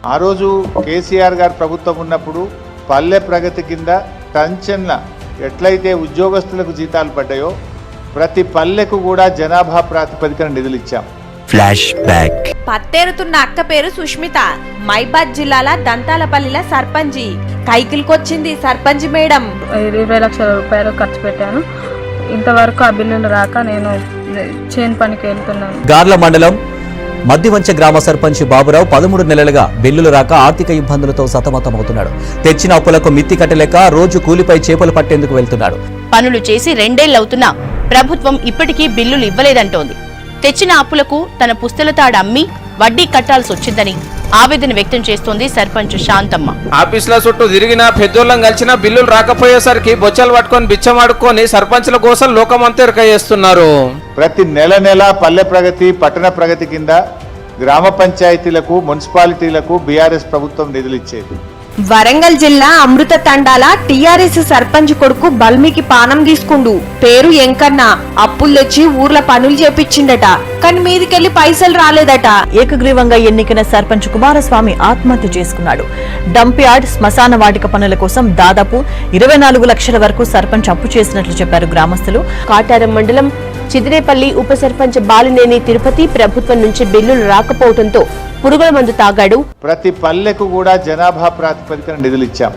ఆ రోజు కేసీఆర్ గారు ప్రభుత్వం ఉన్నప్పుడు పల్లె ప్రగతి కింద టంచన్ల ఎట్లయితే ఉద్యోగస్తులకు జీతాలు పడ్డాయో ప్రతి పల్లెకు కూడా జనాభా ప్రాతిపదికన నిధులు ఇచ్చాం. Flash back. పత్తేరుతున్న అక్క పేరు సుష్మిత. మైబాద్ జిల్లాల దంతాలపల్లిల సర్పంచి. కైకిల్కొచ్చింది సర్పంచ్ మేడం. 20 లక్షల రూపాయలు ఖర్చు పెట్టాను. ఇంతవరకు ఆ బిల్లులు రాక నేను చేను పనికి వెళ్తున్నాను. గార్ల మండలం మద్దివంచ గ్రామ సర్పంచ్ బాబురావు 13 నెలలుగా బిల్లులు రాక ఆర్థిక ఇబ్బందులతో సతమతమవుతున్నాడు. తెచ్చిన అప్పులకు మిత్తి కట్టలేక రోజు కూలిపై చేపలు పట్టేందుకు వెళ్తున్నాడు. పనులు చేసి 2 ఏళ్లవుతున్నా ప్రభుత్వం ఇప్పటికీ బిల్లులు ఇవ్వలేదంటోంది. తెచ్చిన అప్పులకు తన పుస్తల తాడు అమ్మి వడ్డీ కట్టాల్సి వచ్చిందని ఆవేదన వ్యక్తం చేస్తోంది సర్పంచ్ శాంతమ్మ. ఆఫీసుల చుట్టూ తిరిగినా పెద్దోళ్ళం కలిసిన బిల్లులు రాకపోయేసరికి బొచ్చలు పట్టుకొని బిచ్చమాడుకొని సర్పంచ్ల కోసం లోకమంతా ఇరకయేస్తున్నారు. ప్రతి నెల పల్లె ప్రగతి పట్టణ ప్రగతి కింద గ్రామ పంచాయతీలకు మున్సిపాలిటీలకు బీఆర్ఎస్ ప్రభుత్వం నిధులు ఇచ్చేది. వరంగల్ జిల్లా అమృత తండాల టీఆర్ఎస్ సర్పంచ్ కొడుకు బల్మికి పానం తీసుకుండు. పేరు ఎంకన్న. అప్పులు తెచ్చి ఊర్ల పనులు చేపించిండట. కానీ మీదికెళ్లి పైసలు రాలేదట. ఏకగ్రీవంగా ఎన్నికైన సర్పంచ్ కుమారస్వామి ఆత్మహత్య చేసుకున్నాడు. డంప్ యార్డ్, శ్మశాన వాటిక పనుల కోసం దాదాపు 24 లక్షల వరకు సర్పంచ్ అప్పు చేసినట్లు చెప్పారు గ్రామస్తులు. కాటారం మండలం చిదిరేపల్లి ఉప సర్పంచ్ బాలినేని తిరుపతి ప్రభుత్వం నుంచి బిల్లులు రాకపోవడంతో పురుగుల మందు తాగాడు. ప్రతి పల్లెకు కూడా జనాభా ప్రాతిపదికన నిధులు ఇచ్చాం.